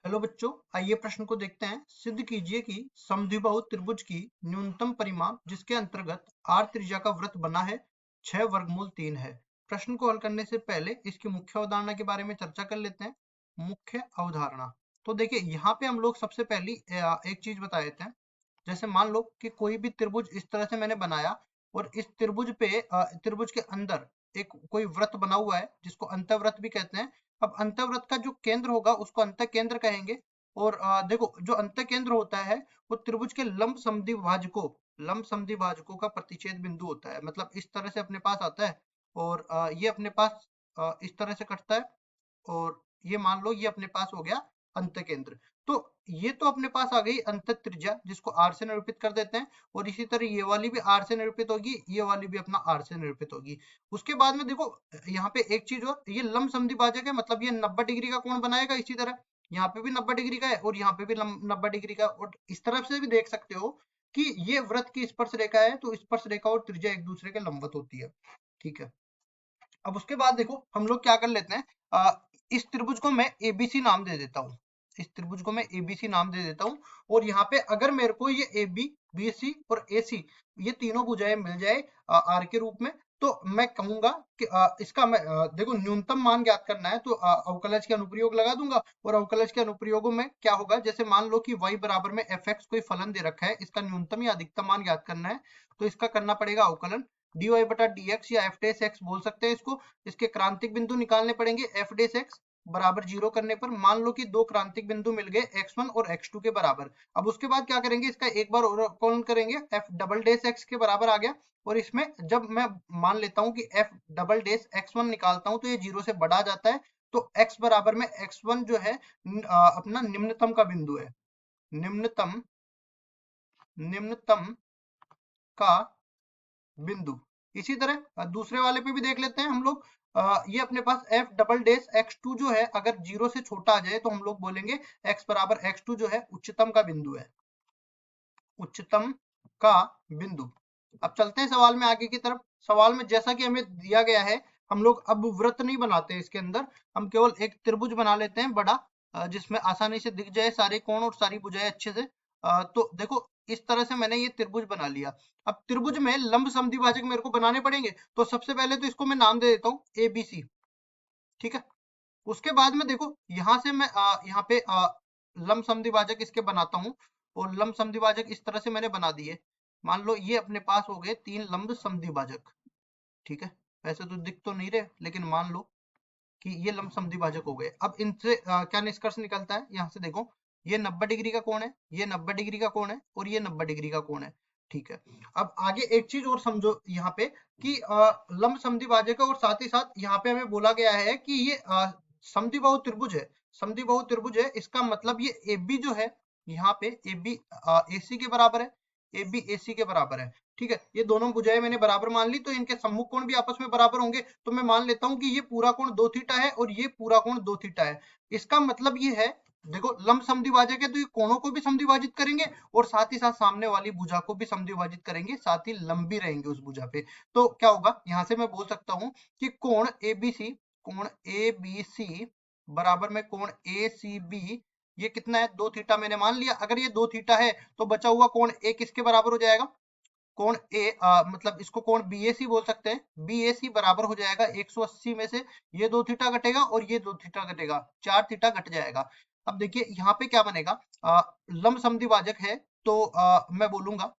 Hello बच्चों, आइए प्रश्न को देखते हैं। सिद्ध कीजिए कि समद्विबाहु त्रिभुज की न्यूनतम परिमाप जिसके अंतर्गत r त्रिज्या का वृत्त बना है 6 वर्गमूल 3 है। प्रश्न को हल करने से पहले इसकी मुख्य अवधारणा के बारे में चर्चा कर लेते हैं। मुख्य अवधारणा, तो देखिए यहाँ पे हम लोग सबसे पहली एक चीज बता देते हैं। जैसे मान लो कि कोई भी त्रिभुज इस तरह से मैंने बनाया और इस त्रिभुज पे त्रिभुज के अंदर एक कोई वृत्त बना हुआ है जिसको अंतःवृत्त भी कहते हैं। अब अंतःवृत्त का जो केंद्र होगा उसको अंतः केंद्र कहेंगे। और देखो जो अंतः केंद्र होता है वो त्रिभुज के लंब समद्विभाजकों का प्रतिच्छेद बिंदु होता है। मतलब इस तरह से अपने पास आता है और ये अपने पास इस तरह से कटता है और ये मान लो ये अपने पास हो गया अंतः केंद्र। तो ये तो अपने पास आ गई अंतः त्रिज्या जिसको r से निरूपित कर देते हैं। और इसी तरह ये वाली भी r से निरूपित होगी, ये वाली भी अपना r से निरूपित होगी। उसके बाद में देखो यहाँ पे एक चीज और, ये लंब समद्विभाजक है, मतलब ये 90 डिग्री का कोण बनाएगा। इसी तरह यहाँ पे भी 90 डिग्री का है और यहाँ पे भी 90 डिग्री का। और इस तरफ से भी देख सकते हो कि ये वृत्त की स्पर्श रेखा है, तो स्पर्श रेखा और त्रिज्या एक दूसरे के लंबवत होती है। ठीक है, अब उसके बाद देखो हम लोग क्या कर लेते हैं। इस त्रिभुज को मैं एबीसी नाम दे देता हूँ। इस त्रिभुज को मैं एबीसी नाम दे देता हूँ। और यहाँ पे अगर मेरे को ये ए बी, बी सी और ए सी ये तीनों भुजाएं मिल जाए आर के रूप में, तो मैं कहूंगा कि इसका मैं देखो न्यूनतम मान ज्ञात करना है, तो अवकलज के अनुप्रयोग लगा दूंगा। और अवकलज के अनुप्रयोगों में क्या होगा, जैसे मान लो कि y बराबर में एफ एक्स कोई फलन दे रखा है, इसका न्यूनतम या अधिकतम मान ज्ञात करना है, तो इसका करना पड़ेगा अवकलन dy बटा dx या एफ डेस एक्स बोल सकते हैं इसको। इसके क्रांतिक बिंदु निकालने पड़ेंगे एफ डेस एक्स बराबर 0 करने पर। मान लो कि दो क्रांतिक बिंदु मिल गए x1 और x2 के बराबर। अब उसके बाद क्या करेंगे, इसका एक बार और कौन करेंगे, f डबल डेस x के बराबर आ गया। और इसमें जब मैं मान लेता हूं कि f डबल डेस x1 निकालता हूं तो ये 0 से बड़ा जाता है। तो x बराबर में x1 जो है अपना निम्नतम का बिंदु है। निम्नतम निम्नतम का बिंदु। इसी तरह दूसरे वाले पे भी देख लेते हैं हम लोग। ये अपने पास f डबल डेस x2 जो है अगर 0 से छोटा आ जाए तो हम लोग बोलेंगे x बराबर x2 जो है उच्चतम का बिंदु है। उच्चतम का बिंदु। अब चलते हैं सवाल में आगे की तरफ। सवाल में जैसा कि हमें दिया गया है, हम लोग अब वृत्त नहीं बनाते इसके अंदर, हम केवल एक त्रिभुज बना लेते हैं बड़ा, जिसमें आसानी से दिख जाए सारे कोण और सारी भुजाएं अच्छे से। तो देखो इस तरह से मैंने ये त्रिभुज बना लिया। अब त्रिभुज में लंब समद्विभाजक मेरे को बनाने पड़ेंगे, तो सबसे पहले तो इसको मैं नाम दे देता हूँ एबीसी। ठीक है, उसके बाद में देखो यहाँ से मैं यहाँ पे लंब समद्विभाजक इसके बनाता हूँ। और लंब समद्विभाजक इस तरह से मैंने बना दिए। मान लो ये अपने पास हो गए 3 लंब समद्विभाजक। ठीक है, वैसे तो दिख तो नहीं रहे लेकिन मान लो कि ये लंब समद्विभाजक हो गए। अब इनसे क्या निष्कर्ष निकलता है, यहाँ से देखो ये 90 डिग्री का कोण है, ये 90 डिग्री का कोण है और ये 90 डिग्री का कोण है। ठीक है, अब आगे एक चीज और समझो यहाँ पे कि लंब समद्विभाजक है और साथ ही साथ यहाँ पे हमें बोला गया है कि ये समद्विबाहु त्रिभुज है। समद्विबाहु त्रिभुज है, इसका मतलब ये ए बी जो है, यहाँ पे ए बी ए सी के बराबर है, ए बी ए सी के बराबर है। ठीक है, ये दोनों भुजाएं मैंने बराबर मान ली, तो इनके सम्मुख कोण भी आपस में बराबर होंगे। तो मैं मान लेता हूं कि ये पूरा कोण 2 थीटा है और ये पूरा कोण 2 थीटा है। इसका मतलब ये है, देखो लंब समद्विभाजक है तो ये कोणों को भी समद्विभाजित करेंगे और साथ ही साथ सामने वाली भुजा को भी समद्विभाजित करेंगे, साथ ही लंबी रहेंगे उस भुजा पे। तो क्या होगा, यहाँ से मैं बोल सकता हूँ कि कोण ए बी सी बराबर में कोण ए सी बी, ये कितना है 2 थीटा मैंने मान लिया। अगर ये 2 थीटा है तो बचा हुआ कोण ए किसके बराबर हो जाएगा, कोण ए मतलब इसको कोण बीएसी बोल सकते हैं। बीएसी बराबर हो जाएगा 180 में से ये 2 थीटा घटेगा और ये 2 थीटा घटेगा, 4 थीटा घट जाएगा। अब देखिए यहाँ पे क्या बनेगा, लंब समद्विभाजक है तो मैं बोलूंगा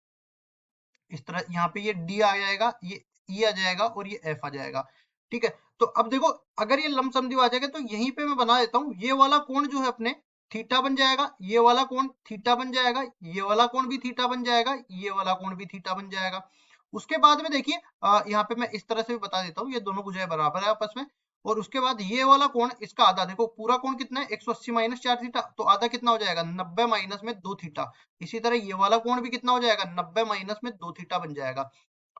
इस तरह, यहाँ पे ये डी आ जाएगा, ये ई आ जाएगा और ये एफ आ जाएगा। ठीक है, तो अब देखो अगर ये लंब समद्विभाजक है तो यहीं पे मैं बना देता हूँ, ये वाला कोण जो है अपने थीटा बन जाएगा, ये वाला कोण थीटा बन जाएगा, ये वाला कोण भी थीटा बन जाएगा, ये वाला कोण भी थीटा बन जाएगा। उसके बाद में देखिए यहाँ पे मैं इस तरह से भी बता देता हूँ, ये दोनों भुजाएं बराबर है आपस में। और उसके बाद ये वाला कोण इसका आधा, देखो पूरा कोण कितना है 180 माइनस 4 थीटा, तो आधा कितना हो जाएगा 90 माइनस में 2 थीटा। इसी तरह ये वाला कोण भी कितना हो जाएगा 90 माइनस में 2 थीटा बन जाएगा।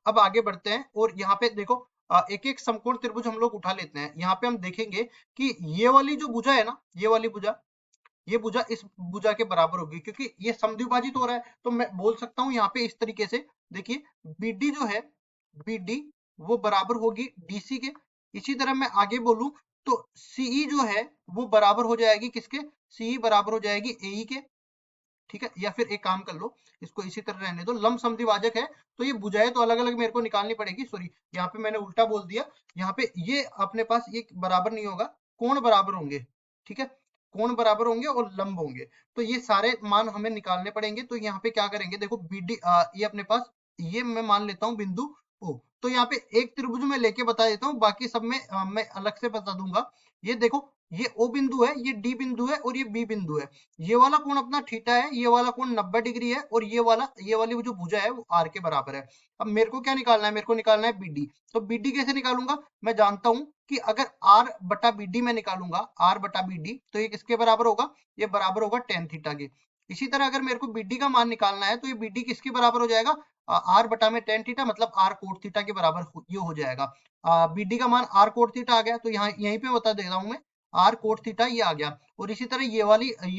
अब आगे बढ़ते हैं और यहाँ पे देखो एक एक समकोण त्रिभुज हम लोग उठा लेते हैं। यहाँ पे हम देखेंगे कि ये वाली जो भुजा है ना, ये वाली भुजा, ये भुजा इस भुजा के बराबर होगी क्योंकि ये समद्विभाजित हो रहा है। तो मैं बोल सकता हूँ यहाँ पे इस तरीके से, देखिए बीडी जो है, बीडी वो बराबर होगी डीसी के। इसी तरह मैं आगे बोलूं तो सीई जो है वो बराबर हो जाएगी किसके, सीई बराबर हो जाएगी एई के, ठीक है। या फिर एक काम कर लो, इसको इसी तरह रहने दो, लंब समद्विभाजक है तो ये भुजाएं तो अलग अलग मेरे को निकालनी पड़ेगी, सॉरी यहाँ पे मैंने उल्टा बोल दिया, यहाँ पे ये अपने पास ये बराबर नहीं होगा, कोण बराबर होंगे, ठीक है, कोण बराबर होंगे और लंब होंगे, तो ये सारे मान हमें निकालने पड़ेंगे। तो यहाँ पे क्या करेंगे, देखो बीडी ये अपने पास, ये मैं मान लेता हूँ बिंदु ओ, तो यहाँ पे एक त्रिभुज में लेके बता देता हूँ, बाकी सब में मैं अलग से बता दूंगा। ये देखो, ये ओ बिंदु है, ये डी बिंदु है और ये बी बिंदु है, ये वाला कोण अपना थीटा है, ये वाला कोण 90 डिग्री है और ये वाली जो भुजा है वो आर के बराबर है। अब मेरे को क्या निकालना है, मेरे को निकालना है बीडी। तो बीडी कैसे निकालूंगा, मैं जानता हूं कि अगर आर बटा बीडी में निकालूंगा, आर बटा बीडी, तो ये किसके बराबर होगा, ये बराबर होगा टेन थीटा के। इसी तरह अगर मेरे को बीडी का मान निकालना है तो ये बीडी किसके बराबर हो जाएगा, आर बटा में टेन थीटा, मतलब आर कोट थीटा के बराबर ये हो जाएगा। बीडी का मान आर कोट थीटा आ गया, तो यहाँ यहीं पे बता दे रहा हूं मैं, आर कोट थीटा ये आ गया। और इसी तरह ये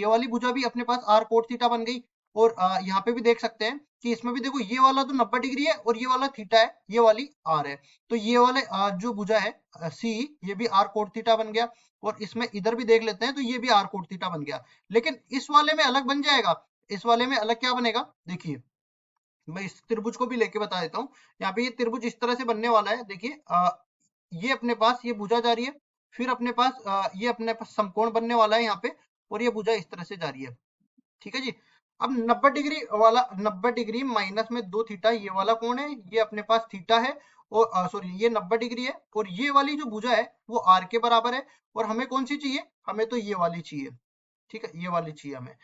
वाली भुजा भी अपने पास आर कोट थीटा बन गई। और यहाँ पे भी देख सकते हैं कि इसमें भी देखो, ये वाला तो 90 डिग्री है और ये वाला थीटा है, ये वाली आर है, तो ये वाले जो भुजा है सी, ये भी आर कोट थीटा बन गया। और इसमें इधर भी देख लेते हैं, तो ये भी आर कोट थीटा बन गया। लेकिन इस वाले में अलग बन जाएगा, इस वाले में अलग क्या बनेगा, देखिए मैं इस त्रिभुज को भी लेके बता देता हूँ। यहाँ पे ये त्रिभुज इस तरह से बनने वाला है, देखिए ये अपने पास ये भुजा जा रही है, फिर अपने पास ये अपने पास समकोण बनने वाला है यहाँ पे, और ये भुजा इस तरह से जा रही है, ठीक है जी। अब 90 डिग्री वाला, 90 डिग्री माइनस में 2 थीटा, ये वाला कोण है, ये अपने पास थीटा है, और सॉरी ये 90 डिग्री है, और ये वाली जो भुजा है वो आर के बराबर है। और हमें कौन सी चाहिए, हमें तो ये वाली चाहिए, ठीक है, ये वाली चाहिए हमें।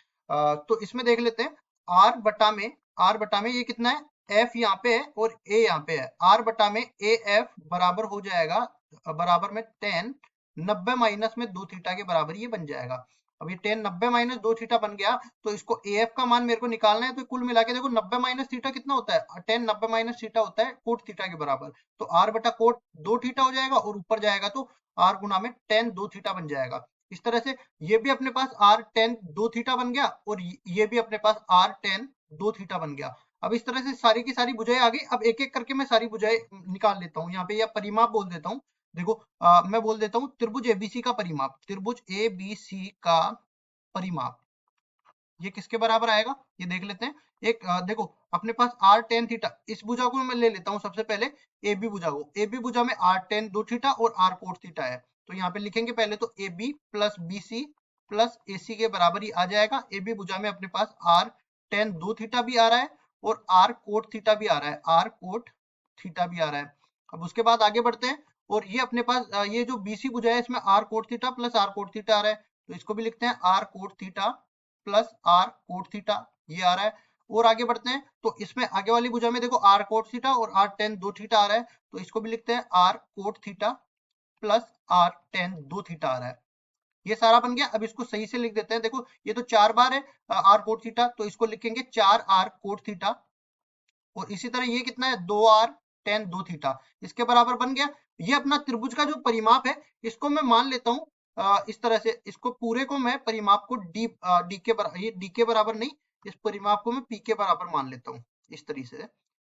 तो इसमें देख लेते हैं, आर बटा में ये कितना है, एफ यहाँ पे है और ए यहाँ पे है, आर बटा में ए एफ बराबर हो जाएगा, बराबर में 10, 90 माइनस में 2 थीटा के बराबर ये बन जाएगा। अब ये 10 90 माइनस 2 थीटा बन गया, तो इसको ए एफ का मान मेरे को निकालना है, तो कुल मिला के देखो 90 माइनस थीटा कितना होता है, 10 90 माइनस थीटा होता है कोट थीटा के बराबर, तो आर बटा कोट 2 थीटा हो जाएगा, और ऊपर जाएगा तो आर गुना में 10 2 थीटा बन जाएगा। इस तरह से ये भी अपने पास आर टेन 2 थीटा बन गया, और ये भी अपने पास आर टेन 2 थीटा बन गया। अब इस तरह से सारी की सारी भुजाएं आ गई। अब एक एक करके मैं सारी भुजाएं निकाल लेता हूँ, यहाँ पे या परिमाप बोल देता हूँ। देखो मैं बोल देता हूँ त्रिभुज एबीसी का परिमाप, त्रिभुज एबीसी का परिमाप ये किसके बराबर आएगा, ये देख लेते हैं। एक देखो अपने पास आर टेन थीटा, इस भुजा को मैं ले लेता हूँ सबसे पहले, ए बी भुजा को, ए बी भुजा में आर टेन 2 थीटा और आर कोट थीटा है, तो यहाँ पे लिखेंगे पहले तो A B plus B C plus A C के बराबर ही आ जाएगा। ए बी भुजा में अपने पास आर टेन 2 थीटा भी आ रहा है और आर कोट थीटा भी आ रहा है, आर कोट थीटा भी आ रहा है। अब उसके बाद आगे बढ़ते हैं, और ये अपने पास ये जो बीसी भुजा है इसमें R cot theta plus R cot theta आ रहा है, तो इसको भी लिखते हैं R cot theta plus R cot theta, ये आ रहा है। और आगे बढ़ते हैं, तो इसमें आगे वाली भुजा में देखो आर कोट थीटा और आर टेन 2 थीटा आ रहा है, तो इसको भी लिखते हैं R cot theta plus R tan 2 theta आ रहा है। ये सारा बन गया। अब इसको सही से लिख देते हैं, देखो ये तो 4 बार है आर कोट थीटा, तो इसको लिखेंगे 4 आर कोट थीटा, और इसी तरह ये कितना है 2 आर टेन 2 थीटा, इसके बराबर बन गया। ये अपना त्रिभुज का जो परिमाप है, इसको मैं मान लेता हूँ इस तरह से, इसको पूरे को मैं परिमाप को डी के बराबर, ये डी के बराबर नहीं, इस परिमाप को मैं पी के बराबर मान लेता हूँ इस तरीके से।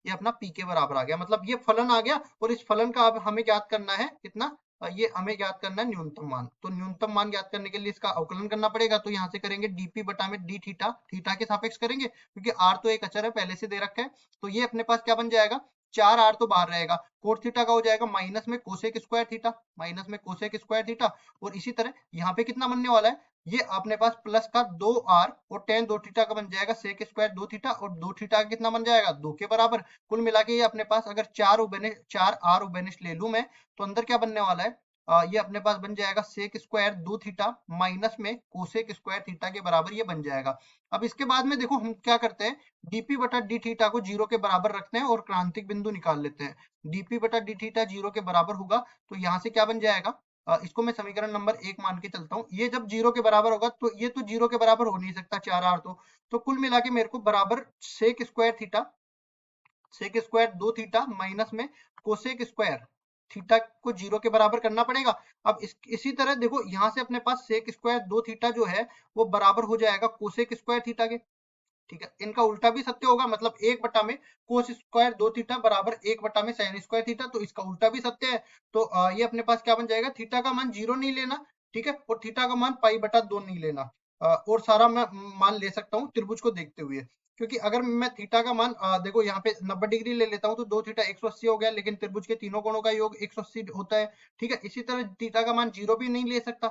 ये अपना पी के बराबर आ गया, मतलब ये फलन आ गया, और इस फलन का अब हमें ज्ञात करना है कितना, ये हमें ज्ञात करना है न्यूनतम मान। तो न्यूनतम मान ज्ञात करने के लिए इसका अवकलन करना पड़ेगा, तो यहाँ से करेंगे डीपी बटा में डी थीटा, थीटा के सापेक्ष करेंगे क्योंकि आर तो एक अचर है पहले से दे रखा है। तो ये अपने पास क्या बन जाएगा, 4 आर तो बाहर रहेगा, कोट थीटा का हो जाएगा माइनस में कोसेक स्क्वायर थीटा, माइनस में कोसेक स्क्वायर थीटा, और इसी तरह यहाँ पे कितना बनने वाला है, ये अपने पास प्लस का 2 आर और टेन 2 थीटा का बन जाएगा सेक स्क्वायर 2 थीटा, और 2 थीटा का कितना बन जाएगा 2 के बराबर। कुल मिला के ये अपने पास अगर 4 आर उबेनिश ले लूं मैं, तो अंदर क्या बनने वाला है, ये अपने पास बन जाएगा सेक स्क्वायर 2 थीटा माइनस में कोसेक स्क्वायर थीटा के बराबर ये बन जाएगा। अब इसके बाद में देखो हम क्या करते हैं, डीपी बटा डी थीटा को 0 के बराबर रखते हैं और क्रांतिक बिंदु निकाल लेते हैं। डीपी बटा डी थीटा 0 के बराबर होगा, तो यहाँ से क्या बन जाएगा, इसको मैं समीकरण नंबर 1 मान के चलता हूँ। ये जब 0 के बराबर होगा, तो ये तो 0 के बराबर हो नहीं सकता 4 आर तो कुल मिला के मेरे को बराबर sec square theta, sec square 2 theta minus में कोसेक स्क्वायर थीटा को 0 के बराबर करना पड़ेगा। अब इसी तरह देखो यहाँ से अपने पास सेक स्क्वायर 2 थीटा जो है वो बराबर हो जाएगा कोसेक स्क्वायर थीटा के, ठीक है, इनका उल्टा भी सत्य होगा, मतलब 1/में कोस स्क्वायर 2 थीटा बराबर 1/में साइन स्क्वायर थीटा, तो इसका उल्टा भी सत्य है। तो ये अपने पास क्या बन जाएगा, थीटा का मान 0 नहीं लेना, ठीक है, और थीटा का मान पाई/2 नहीं लेना। और सारा मैं मान ले सकता हूँ त्रिभुज को देखते हुए, क्योंकि अगर मैं थीटा का मान देखो यहाँ पे 90 डिग्री ले लेता हूँ तो 2 थीटा 180 हो गया, लेकिन त्रिभुज के तीनों कोणों का योग 180 होता है। ठीक है, इसी तरह थीटा का मान 0 भी नहीं ले सकता।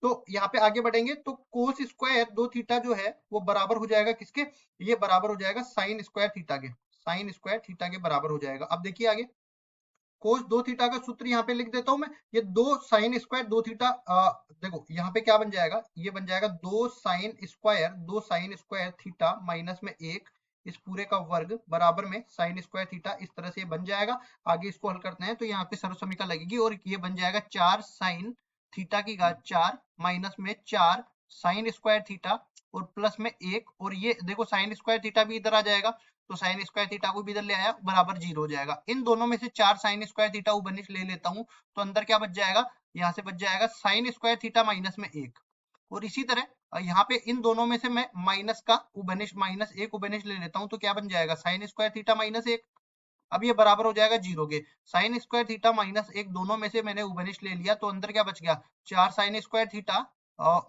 तो यहाँ पे आगे बढ़ेंगे तो कोस स्क्वायर 2 थीटा जो है वो बराबर हो जाएगा किसके, ये बराबर हो जाएगा साइन स्क्वायर थीटा के, साइन स्क्वायर थीटा के बराबर हो जाएगा। अब देखिए आगे, कोस 2 थीटा का सूत्र यहाँ पे लिख देता हूं मैं, ये 2 साइन स्क्वायर 2 थीटा, देखो यहाँ पे क्या बन जाएगा, ये बन जाएगा 2 साइन स्क्वायर थीटा माइनस में 1 इस पूरे का वर्ग बराबर में साइन स्क्वायर थीटा, इस तरह से ये बन जाएगा। आगे इसको हल करते हैं तो यहाँ पे सर्व समीकरण लगेगी और ये बन जाएगा 4 साइन थीटा की घात 4 माइनस में 4 साइन स्क्वायर थीटा और प्लस में 1, और ये देखो साइन स्क्वायर थीटा भी इधर आ जाएगा, तो साइन स्क्वायर थीटा को भी इधर ले आया, बराबर 0 हो जाएगा। इन दोनों में से 4 साइन स्क्वायर थीटा उबनिश ले लेता हूं, तो अंदर क्या बच जाएगा, यहाँ से बच जाएगा साइन स्क्वायर थीटा माइनस में 1। और इसी तरह यहाँ पे इन दोनों में से मैं माइनस का उबनिश -1 उबनिश ले लेता हूँ, तो क्या बन जाएगा साइन स्क्वायर थीटा -1। अब ये बराबर हो जाएगा 0 के, साइन स्क्वायर थीटा -1 दोनों में से मैंने उबनिश ले लिया, तो अंदर क्या बच गया 4 साइन स्क्वायर थीटा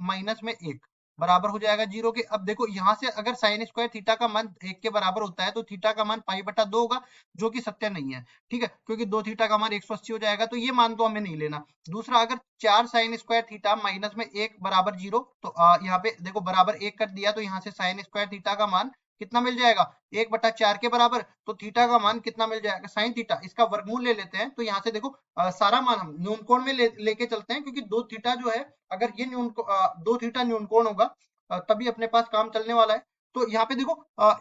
माइनस में 1 बराबर हो जाएगा 0 के। अब देखो यहाँ से अगर साइन स्क्वायर थीटा का मान 1 के बराबर होता है तो थीटा का मान पाई/2 होगा, जो कि सत्य नहीं है। ठीक है, क्योंकि 2 थीटा का मान 180 हो जाएगा, तो ये मान तो हमें नहीं लेना। दूसरा, अगर 4 साइन स्क्वायर थीटा माइनस में 1 बराबर 0, तो यहाँ पे देखो बराबर 1 कर दिया, तो यहाँ से साइन स्क्वायर थीटा का मान कितना मिल जाएगा 1/4 के बराबर, तो थीटा का मान कितना मिल जाएगा साइन थीटा, इसका वर्गमूल ले लेते हैं, तो यहाँ से देखो सारा मान हम न्यूनकोण में लेके चलते हैं, क्योंकि 2 थीटा जो है, अगर ये 2 थीटा न्यूनकोण होगा तभी अपने पास काम चलने वाला है। तो यहाँ पे देखो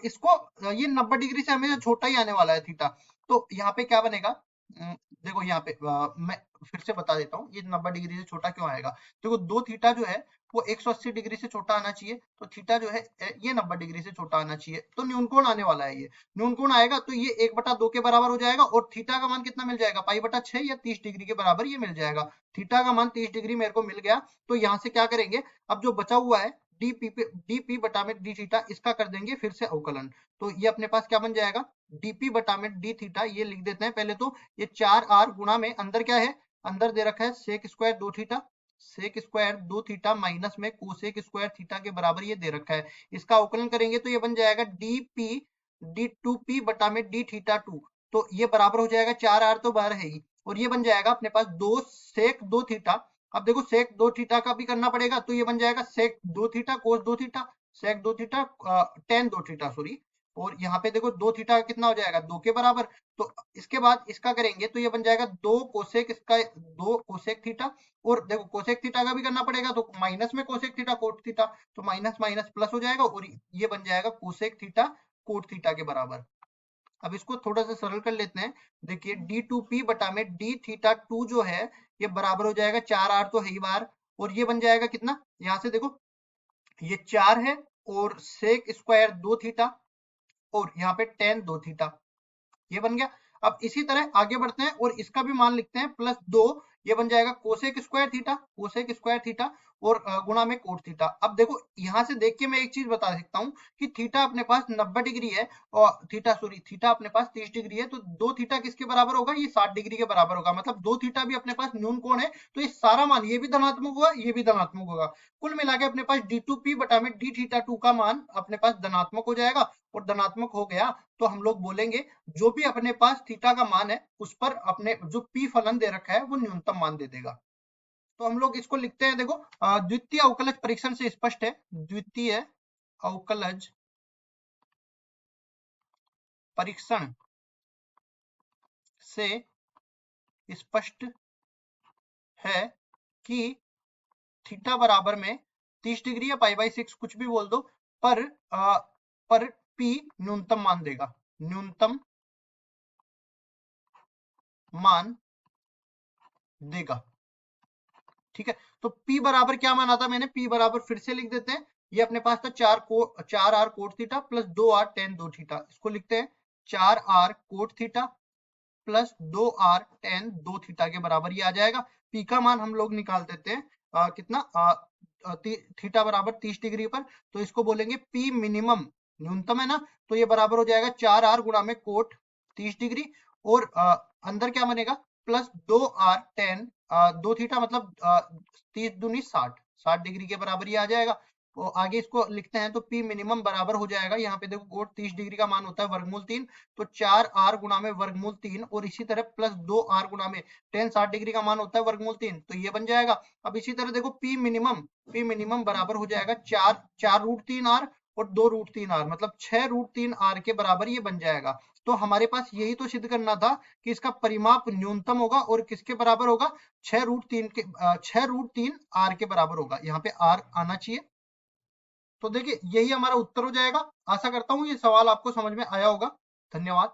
इसको ये 90 डिग्री से हमेशा छोटा ही आने वाला है थीटा, तो यहाँ पे क्या बनेगा, देखो यहाँ पे मैं फिर से बता देता हूँ ये 90 डिग्री से छोटा क्यों आएगा। देखो 2 थीटा जो है वो 180 डिग्री से छोटा आना चाहिए, तो थीटा जो है ये 90 डिग्री से छोटा आना चाहिए, तो न्यूनकोण आने वाला है, ये न्यूनकोण आएगा तो ये 1/2 के बराबर हो जाएगा, और थीटा का मान कितना मिल जाएगा पाई/6 या 30 डिग्री के बराबर ये मिल जाएगा। थीटा का मान 30 डिग्री मेरे को मिल गया, तो यहाँ से क्या करेंगे, अब जो बचा हुआ है dp बटा में d थीटा, इसका कर देंगे फिर से अवकलन, तो ये अपने पास क्या बन जाएगा dp बटा में d थीटा, ये लिख देते हैं पहले तो, ये 4r गुणा में अंदर क्या है, अंदर दे रखा है sec square 2 theta, sec square 2 theta minus में कोसेक स्क्वायर थीटा के बराबर ये दे रखा है, इसका अवकलन करेंगे तो ये बन जाएगा dp d2p बटा में d थीटा 2, तो ये बराबर हो जाएगा 4r तो बाहर है ही, और ये बन जाएगा अपने पास 2 सेक 2 थीटा। अब देखो सेक 2 थीटा का भी करना पड़ेगा, तो ये बन जाएगा सेक 2 थीटा कोस 2 थीटा, सेक 2 थीटा टेन 2 थीटा सॉरी, और यहाँ पे देखो 2 थीटा कितना हो जाएगा 2 के बराबर, तो इसके बाद इसका करेंगे तो ये बन जाएगा 2 कोसेक इसका 2 कोसेक थीटा, और देखो कोसेक थीटा का भी करना पड़ेगा, तो माइनस में कोसेक थीटा कोट थीटा, तो माइनस माइनस प्लस हो जाएगा, और ये बन जाएगा कोसेक थीटा कोट थीटा के बराबर। अब इसको थोड़ा सा सरल कर लेते हैं, देखिए d2p बटा में d थीटा 2 जो है ये बराबर हो जाएगा 4r तो है ही बार, और ये बन जाएगा कितना, यहाँ से देखो ये 4 है और सेक स्क्वायर 2 थीटा और यहाँ पे टेन 2 थीटा, ये बन गया। अब इसी तरह आगे बढ़ते हैं और इसका भी मान लिखते हैं +2, ये बन जाएगा cosec square theta, cosec square theta और गुणा में कोट थीटा। अब देखो यहाँ से देख के मैं एक चीज बता सकता हूँ कि थीटा अपने पास 90 डिग्री है और थीटा अपने पास 30 डिग्री है, तो 2 थीटा किसके बराबर होगा, ये 60 डिग्री के बराबर होगा, मतलब 2 थीटा भी अपने पास न्यून कोण है, तो ये सारा मान ये भी धनात्मक होगा ये भी धनात्मक होगा, कुल मिला के अपने पास d2p बटा में d थीटा 2 का मान अपने पास धनात्मक हो जाएगा, और धनात्मक हो गया तो हम लोग बोलेंगे जो भी अपने पास थीटा का मान है उस पर अपने जो p फलन दे रखा है वो न्यूनतम मान दे देगा। तो हम लोग इसको लिखते हैं, देखो द्वितीय अवकलज परीक्षण से स्पष्ट है, द्वितीय अवकलज परीक्षण से स्पष्ट है कि थीटा बराबर में 30 डिग्री या पाई/6 कुछ भी बोल दो, पर p न्यूनतम मान देगा, न्यूनतम मान देगा। ठीक है, तो p बराबर क्या माना था मैंने, p बराबर फिर से लिख देते हैं, ये अपने पास था 4r coat theta plus 2r ten 2 theta, इसको लिखते हैं 4r coat theta plus 2r ten 2 theta के बराबर ये आ जाएगा। p का मान हम लोग निकाल देते हैं कितना थीटा बराबर 30 डिग्री पर, तो इसको बोलेंगे p मिनिमम, न्यूनतम है ना, तो ये बराबर हो जाएगा 4r गुणा में कोट 30 डिग्री, और अंदर क्या बनेगा प्लस 2r टेन 2 थीटा, मतलब 30 दूनी 60 डिग्री के बराबर ये आ जाएगा। तो आगे इसको लिखते हैं तो P मिनिमम बराबर हो जाएगा, यहाँ पे देखो कोट 30 डिग्री का मान होता है वर्गमूल 3, तो 4r गुणा में वर्गमूल 3, और इसी तरह प्लस 2r गुणा में टेन 60 डिग्री का मान होता है वर्गमूल 3, तो ये बन जाएगा। अब इसी तरह देखो P मिनिमम बराबर हो जाएगा 4√3r और 2√3r, मतलब 6√3r के बराबर ये बन जाएगा। तो हमारे पास यही तो सिद्ध करना था कि इसका परिमाप न्यूनतम होगा और किसके बराबर होगा, 6√3r के बराबर होगा, यहाँ पे r आना चाहिए। तो देखिए यही हमारा उत्तर हो जाएगा। आशा करता हूँ ये सवाल आपको समझ में आया होगा। धन्यवाद।